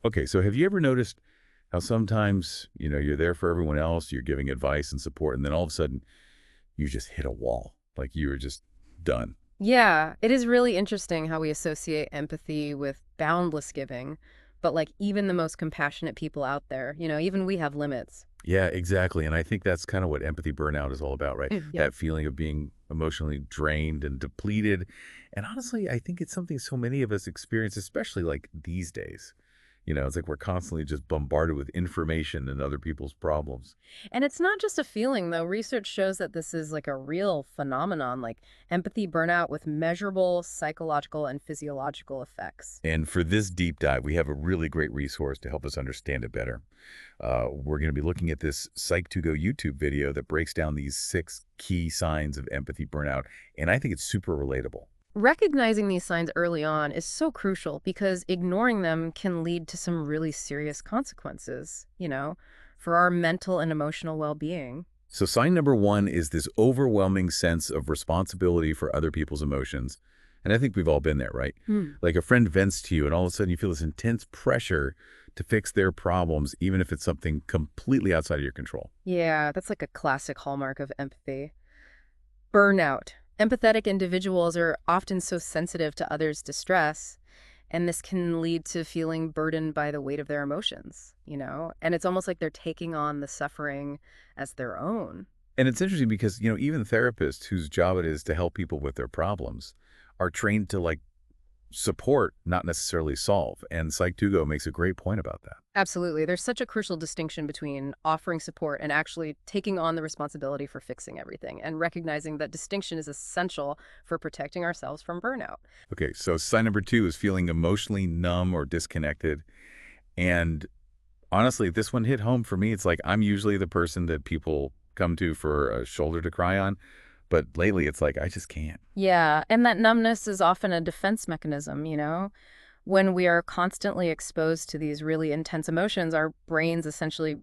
Okay, so have you ever noticed how sometimes, you're there for everyone else, you're giving advice and support, and then all of a sudden you just hit a wall, like you were just done. Yeah, it is really interesting how we associate empathy with boundless giving. But like even the most compassionate people out there, even we have limits. Yeah, exactly. And I think that's kind of what empathy burnout is all about, right? Yeah. That feeling of being emotionally drained and depleted. And honestly, I think it's something so many of us experience, especially like these days. It's like we're constantly just bombarded with information and other people's problems. And it's not just a feeling, though. Research shows that this is like a real phenomenon, like empathy burnout with measurable psychological and physiological effects. And for this deep dive, we have a really great resource to help us understand it better. We're going to be looking at this Psych2Go YouTube video that breaks down these 6 key signs of empathy burnout, and I think it's super relatable. Recognizing these signs early on is so crucial because ignoring them can lead to some really serious consequences, for our mental and emotional well-being. So sign number 1 is this overwhelming sense of responsibility for other people's emotions. And I think we've all been there, right? Hmm. Like a friend vents to you and all of a sudden you feel this intense pressure to fix their problems, even if it's something completely outside of your control. Yeah, that's like a classic hallmark of empathy. Burnout. Empathetic individuals are often so sensitive to others' distress, and this can lead to feeling burdened by the weight of their emotions. And it's almost like they're taking on the suffering as their own. And it's interesting because, even therapists whose job it is to help people with their problems are trained to like support, not necessarily solve. And Psych2Go makes a great point about that. Absolutely. There's such a crucial distinction between offering support and actually taking on the responsibility for fixing everything, and recognizing that distinction is essential for protecting ourselves from burnout. Okay, so sign number 2 is feeling emotionally numb or disconnected. And honestly, this one hit home for me. It's like I'm usually the person that people come to for a shoulder to cry on. But lately, it's like I just can't. Yeah, and that numbness is often a defense mechanism, When we are constantly exposed to these really intense emotions, our brains essentially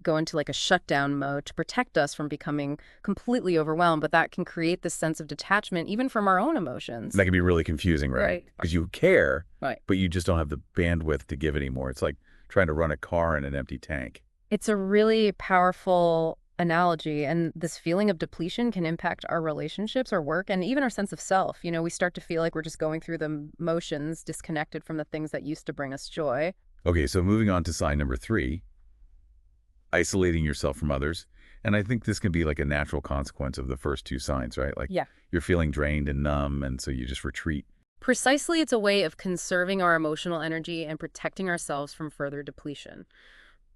go into like a shutdown mode to protect us from becoming completely overwhelmed, but that can create this sense of detachment even from our own emotions. That can be really confusing, right? Right. Because you care, Right. but you just don't have the bandwidth to give anymore. It's like trying to run a car in an empty tank. It's a really powerful analogy, and this feeling of depletion can impact our relationships, our work, and even our sense of self. We start to feel like we're just going through the motions, disconnected from the things that used to bring us joy. Okay, so moving on to sign number 3, isolating yourself from others. And I think this can be like a natural consequence of the first 2 signs, right? Like Yeah. you're feeling drained and numb, and so you just retreat. Precisely, it's a way of conserving our emotional energy and protecting ourselves from further depletion.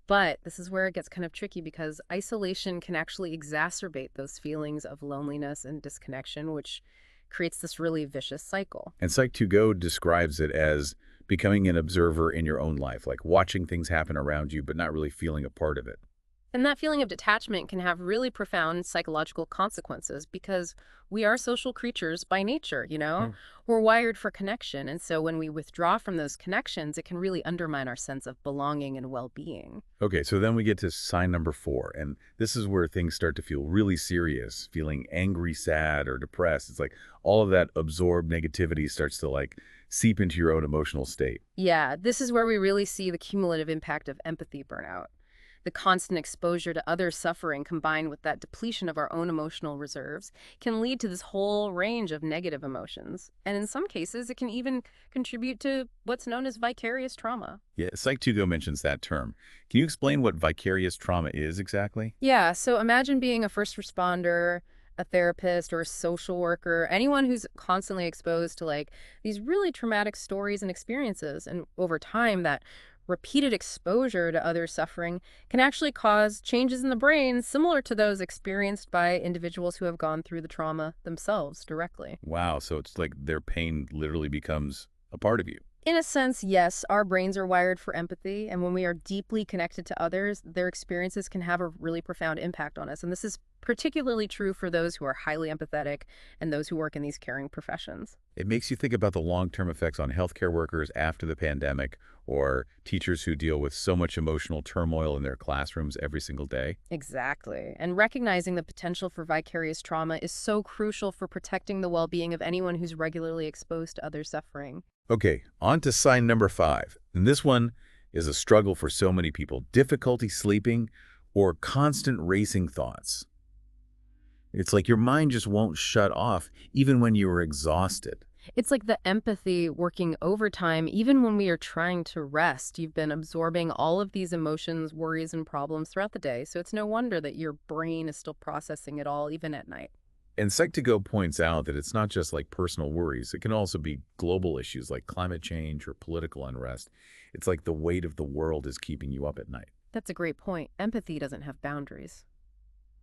But this is where it gets kind of tricky because isolation can actually exacerbate those feelings of loneliness and disconnection, which creates this really vicious cycle. And Psych2Go describes it as becoming an observer in your own life, like watching things happen around you, but not really feeling a part of it. And that feeling of detachment can have really profound psychological consequences because we are social creatures by nature. Hmm. We're wired for connection. And so when we withdraw from those connections, it can really undermine our sense of belonging and well-being. Okay, so then we get to sign number 4, and this is where things start to feel really serious, feeling angry, sad, or depressed. It's like all of that absorbed negativity starts to like seep into your own emotional state. Yeah, this is where we really see the cumulative impact of empathy burnout. The constant exposure to others' suffering combined with that depletion of our own emotional reserves can lead to this whole range of negative emotions. And in some cases, it can even contribute to what's known as vicarious trauma. Yeah, Psych2Go mentions that term. Can you explain what vicarious trauma is exactly? Yeah, so imagine being a first responder, a therapist, or a social worker, anyone who's constantly exposed to like these really traumatic stories and experiences. And over time, that repeated exposure to other suffering can actually cause changes in the brain similar to those experienced by individuals who have gone through the trauma themselves directly. Wow, so it's like their pain literally becomes a part of you. In a sense, yes, our brains are wired for empathy, and when we are deeply connected to others, their experiences can have a really profound impact on us. And this is particularly true for those who are highly empathetic and those who work in these caring professions. It makes you think about the long-term effects on healthcare workers after the pandemic or teachers who deal with so much emotional turmoil in their classrooms every single day. Exactly. And recognizing the potential for vicarious trauma is so crucial for protecting the well-being of anyone who's regularly exposed to other suffering. Okay, on to sign number 5. And this one is a struggle for so many people. Difficulty sleeping or constant racing thoughts. It's like your mind just won't shut off even when you are exhausted. It's like the empathy working overtime, even when we are trying to rest. You've been absorbing all of these emotions, worries, and problems throughout the day, so it's no wonder that your brain is still processing it all, even at night. And Psych2Go points out that it's not just like personal worries. It can also be global issues like climate change or political unrest. It's like the weight of the world is keeping you up at night. That's a great point. Empathy doesn't have boundaries.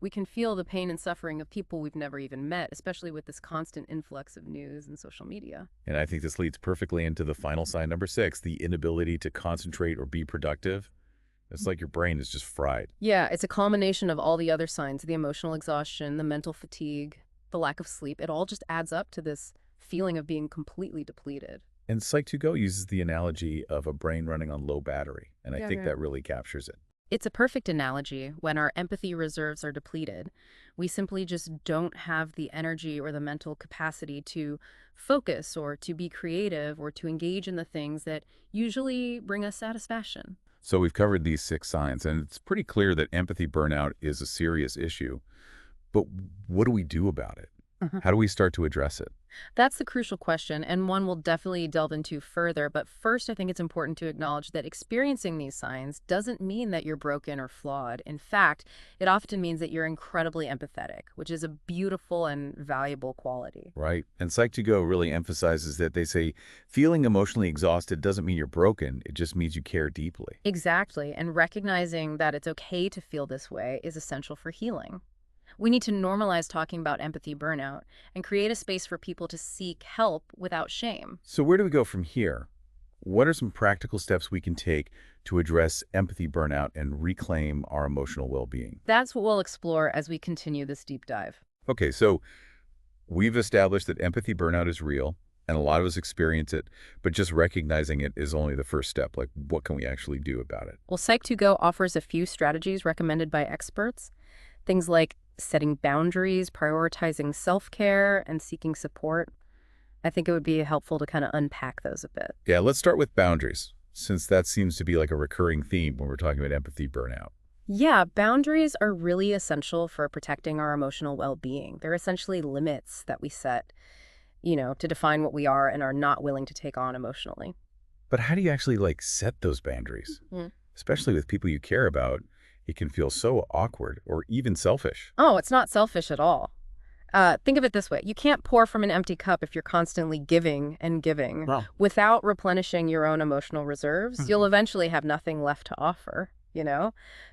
We can feel the pain and suffering of people we've never even met, especially with this constant influx of news and social media. And I think this leads perfectly into the final sign, number 6, the inability to concentrate or be productive. It's like your brain is just fried. Yeah, it's a culmination of all the other signs, the emotional exhaustion, the mental fatigue, the lack of sleep. It all just adds up to this feeling of being completely depleted. And Psych2Go uses the analogy of a brain running on low battery, and I Yeah, think right. that really captures it. It's a perfect analogy. When our empathy reserves are depleted, we simply just don't have the energy or the mental capacity to focus or to be creative or to engage in the things that usually bring us satisfaction. So we've covered these 6 signs, and it's pretty clear that empathy burnout is a serious issue. But what do we do about it? How do we start to address it? That's the crucial question, and one we'll definitely delve into further. But first, I think it's important to acknowledge that experiencing these signs doesn't mean that you're broken or flawed. In fact, it often means that you're incredibly empathetic, which is a beautiful and valuable quality. Right? And Psych2Go really emphasizes that they say feeling emotionally exhausted doesn't mean you're broken. It just means you care deeply. Exactly, and recognizing that it's okay to feel this way is essential for healing. We need to normalize talking about empathy burnout and create a space for people to seek help without shame. So where do we go from here? What are some practical steps we can take to address empathy burnout and reclaim our emotional well-being? That's what we'll explore as we continue this deep dive. Okay, so we've established that empathy burnout is real, and a lot of us experience it, but just recognizing it is only the first step. Like, what can we actually do about it? Well, Psych2Go offers a few strategies recommended by experts. Things like setting boundaries, prioritizing self-care, and seeking support. I think it would be helpful to kind of unpack those a bit. Yeah, let's start with boundaries, since that seems to be like a recurring theme when we're talking about empathy burnout. Yeah, boundaries are really essential for protecting our emotional well-being. They're essentially limits that we set, to define what we are and are not willing to take on emotionally. But how do you actually like set those boundaries? Mhm. Especially with people you care about, it can feel so awkward or even selfish. Oh, it's not selfish at all. Think of it this way. You can't pour from an empty cup if you're constantly giving and giving. Wow. Without replenishing your own emotional reserves, you'll eventually have nothing left to offer.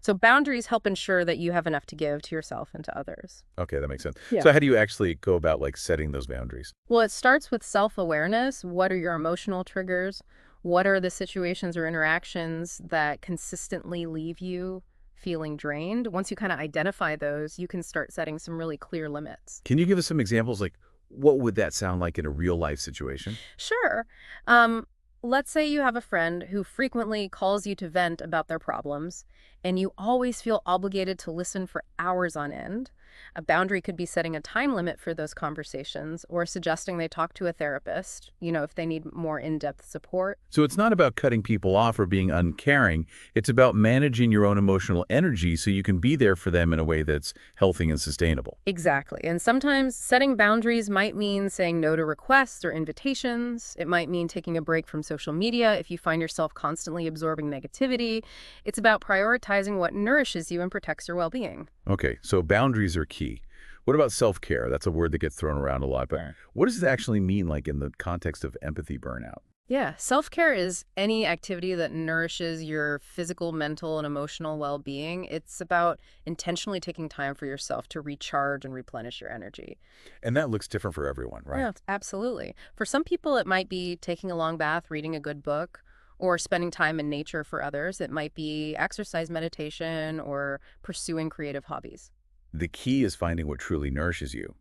So boundaries help ensure that you have enough to give to yourself and to others. Okay, that makes sense. Yeah. So how do you actually go about like setting those boundaries? Well, it starts with self-awareness. What are your emotional triggers? What are the situations or interactions that consistently leave you feeling drained? Once you kind of identify those, you can start setting some really clear limits. Can you give us some examples? Like, what would that sound like in a real life situation? Sure. Um, let's say you have a friend who frequently calls you to vent about their problems, and you always feel obligated to listen for hours on end. A boundary could be setting a time limit for those conversations or suggesting they talk to a therapist, if they need more in-depth support. So it's not about cutting people off or being uncaring. It's about managing your own emotional energy so you can be there for them in a way that's healthy and sustainable. Exactly. And sometimes setting boundaries might mean saying no to requests or invitations. It might mean taking a break from social media if you find yourself constantly absorbing negativity. It's about prioritizing what nourishes you and protects your well-being. Okay, so boundaries are key. What about self-care? That's a word that gets thrown around a lot, but Sure. what does it actually mean like in the context of empathy burnout? Yeah, self-care is any activity that nourishes your physical, mental, and emotional well-being. It's about intentionally taking time for yourself to recharge and replenish your energy. And that looks different for everyone, right? Yeah, absolutely. For some people, it might be taking a long bath, reading a good book, or spending time in nature. For others, it might be exercise, meditation, or pursuing creative hobbies. The key is finding what truly nourishes you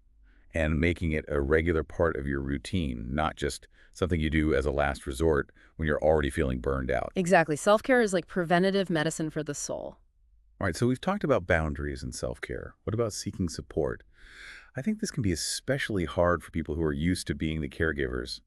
and making it a regular part of your routine, not just something you do as a last resort when you're already feeling burned out. Exactly. Self-care is like preventative medicine for the soul. All right, so we've talked about boundaries and self-care. What about seeking support? I think this can be especially hard for people who are used to being the caregivers.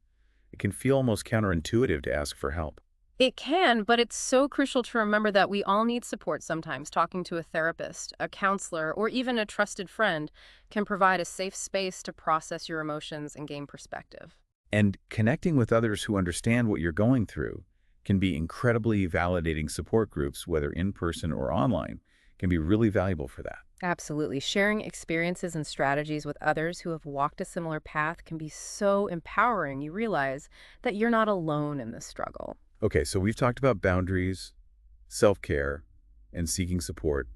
It can feel almost counterintuitive to ask for help. It can, but it's so crucial to remember that we all need support sometimes. Talking to a therapist, a counselor, or even a trusted friend can provide a safe space to process your emotions and gain perspective. And connecting with others who understand what you're going through can be incredibly validating. Support groups, whether in person or online, can be really valuable for that. Absolutely. Sharing experiences and strategies with others who have walked a similar path can be so empowering. You realize that you're not alone in this struggle. Okay, so we've talked about boundaries, self-care, and seeking support.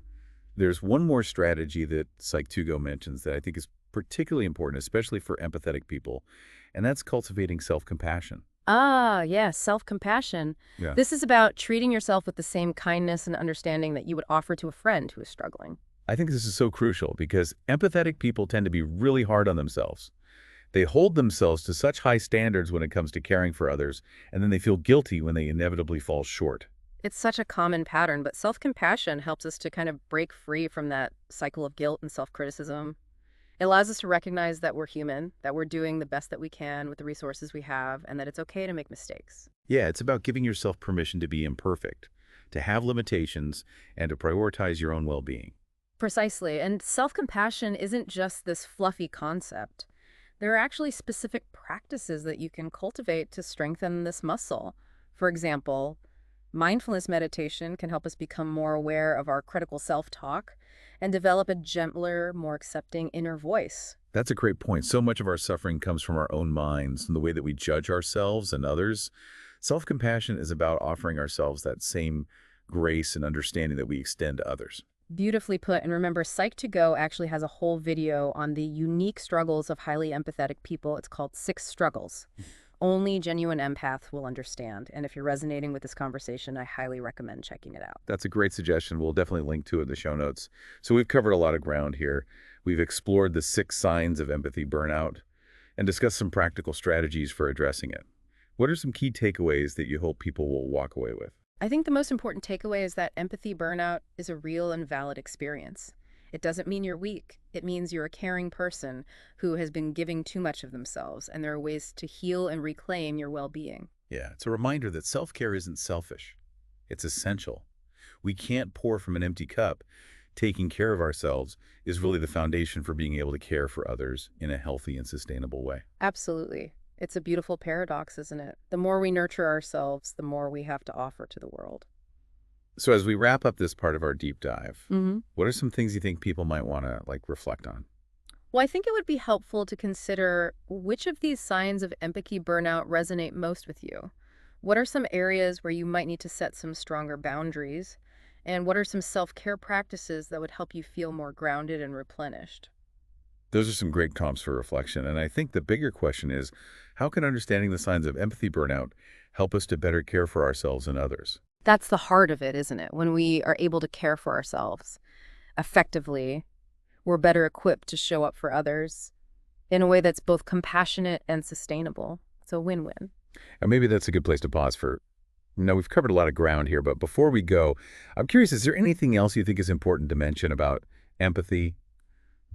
There's one more strategy that Psych2Go mentions that I think is particularly important, especially for empathetic people, and that's cultivating self-compassion. Ah, yes, self-compassion. Yeah. This is about treating yourself with the same kindness and understanding that you would offer to a friend who is struggling. I think this is so crucial because empathetic people tend to be really hard on themselves. They hold themselves to such high standards when it comes to caring for others, and then they feel guilty when they inevitably fall short. It's such a common pattern, but self-compassion helps us to kind of break free from that cycle of guilt and self-criticism. It allows us to recognize that we're human, that we're doing the best that we can with the resources we have, and that it's okay to make mistakes. Yeah, it's about giving yourself permission to be imperfect, to have limitations, and to prioritize your own well-being. Precisely. And self-compassion isn't just this fluffy concept. There are actually specific practices that you can cultivate to strengthen this muscle. For example, mindfulness meditation can help us become more aware of our critical self-talk and develop a gentler, more accepting inner voice. That's a great point. So much of our suffering comes from our own minds and the way that we judge ourselves and others. Self-compassion is about offering ourselves that same grace and understanding that we extend to others. Beautifully put. And remember, Psych2Go actually has a whole video on the unique struggles of highly empathetic people. It's called Six Struggles. Only genuine empaths will understand. And if you're resonating with this conversation, I highly recommend checking it out. That's a great suggestion. We'll definitely link to it in the show notes. So we've covered a lot of ground here. We've explored the 6 signs of empathy burnout and discussed some practical strategies for addressing it. What are some key takeaways that you hope people will walk away with? I think the most important takeaway is that empathy burnout is a real and valid experience. It doesn't mean you're weak. It means you're a caring person who has been giving too much of themselves, and there are ways to heal and reclaim your well-being. Yeah, it's a reminder that self-care isn't selfish. It's essential. We can't pour from an empty cup. Taking care of ourselves is really the foundation for being able to care for others in a healthy and sustainable way. Absolutely. It's a beautiful paradox, isn't it? The more we nurture ourselves, the more we have to offer to the world. So as we wrap up this part of our deep dive, hmm what are some things you think people might want to reflect on? Well, I think it would be helpful to consider which of these signs of empathy burnout resonate most with you. What are some areas where you might need to set some stronger boundaries? And what are some self-care practices that would help you feel more grounded and replenished? Those are some great comps for reflection. And I think the bigger question is, how can understanding the signs of empathy burnout help us to better care for ourselves and others? That's the heart of it, isn't it? When we are able to care for ourselves effectively, we're better equipped to show up for others in a way that's both compassionate and sustainable. It's a win-win. And maybe that's a good place to pause for. Now, we've covered a lot of ground here, but before we go, I'm curious, is there anything else you think is important to mention about empathy,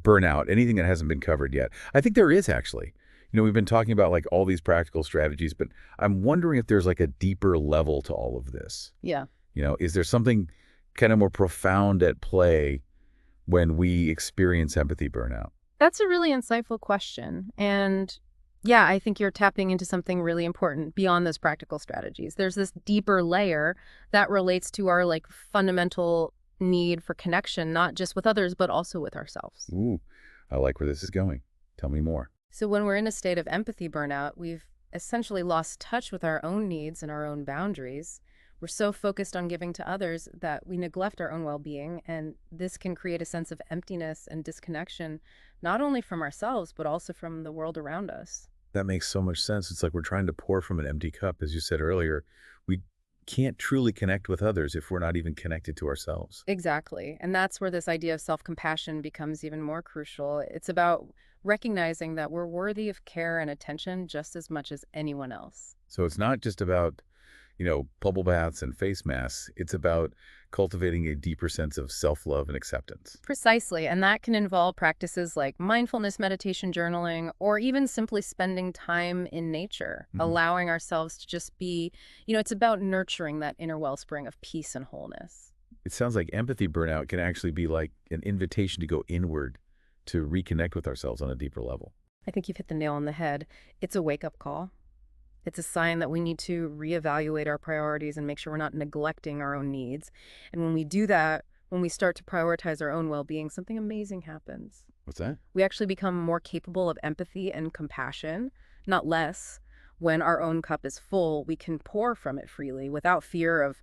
burnout, anything that hasn't been covered yet? I think there is actually. We've been talking about all these practical strategies, but I'm wondering if there's a deeper level to all of this. Yeah. Is there something kind of more profound at play when we experience empathy burnout? That's a really insightful question. And yeah, I think you're tapping into something really important beyond those practical strategies. There's this deeper layer that relates to our fundamental need for connection, not just with others, but also with ourselves. Ooh, I like where this is going. Tell me more. So when we're in a state of empathy burnout, we've essentially lost touch with our own needs and our own boundaries. We're so focused on giving to others that we neglect our own well-being, and this can create a sense of emptiness and disconnection, not only from ourselves, but also from the world around us. That makes so much sense. It's like we're trying to pour from an empty cup. As you said earlier, we can't truly connect with others if we're not even connected to ourselves. Exactly. And that's where this idea of self-compassion becomes even more crucial. It's about recognizing that we're worthy of care and attention just as much as anyone else. So it's not just about bubble baths and face masks. It's about cultivating a deeper sense of self-love and acceptance. Precisely, and that can involve practices like mindfulness meditation journaling or even simply spending time in nature, Mhm. allowing ourselves to just be, it's about nurturing that inner wellspring of peace and wholeness. It sounds like empathy burnout can actually be like an invitation to go inward, to reconnect with ourselves on a deeper level. I think you've hit the nail on the head. It's a wake-up call. It's a sign that we need to reevaluate our priorities and make sure we're not neglecting our own needs. And when we do that, when we start to prioritize our own well-being, something amazing happens. What's that? We actually become more capable of empathy and compassion, not less. When our own cup is full, we can pour from it freely without fear of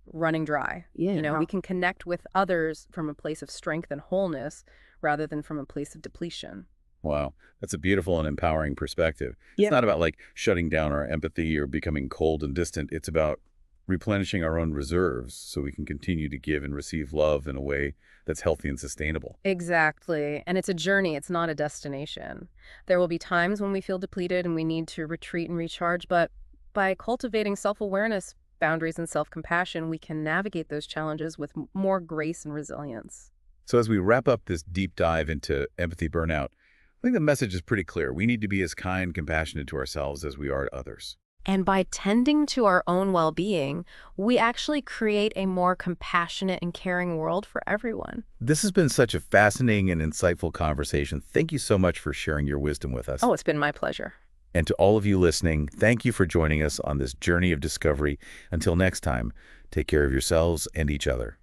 running dry. Yeah. We can connect with others from a place of strength and wholeness rather than from a place of depletion. Wow, that's a beautiful and empowering perspective. It's Yep. not about like shutting down our empathy or becoming cold and distant. It's about replenishing our own reserves so we can continue to give and receive love in a way that's healthy and sustainable. Exactly. And it's a journey, it's not a destination. There will be times when we feel depleted and we need to retreat and recharge, but by cultivating self-awareness, boundaries, and self-compassion, we can navigate those challenges with more grace and resilience. So as we wrap up this deep dive into empathy burnout, I think the message is pretty clear. We need to be as kind, compassionate to ourselves as we are to others. And by tending to our own well-being, we actually create a more compassionate and caring world for everyone. This has been such a fascinating and insightful conversation. Thank you so much for sharing your wisdom with us. Oh, it's been my pleasure. And to all of you listening, thank you for joining us on this journey of discovery. Until next time, take care of yourselves and each other.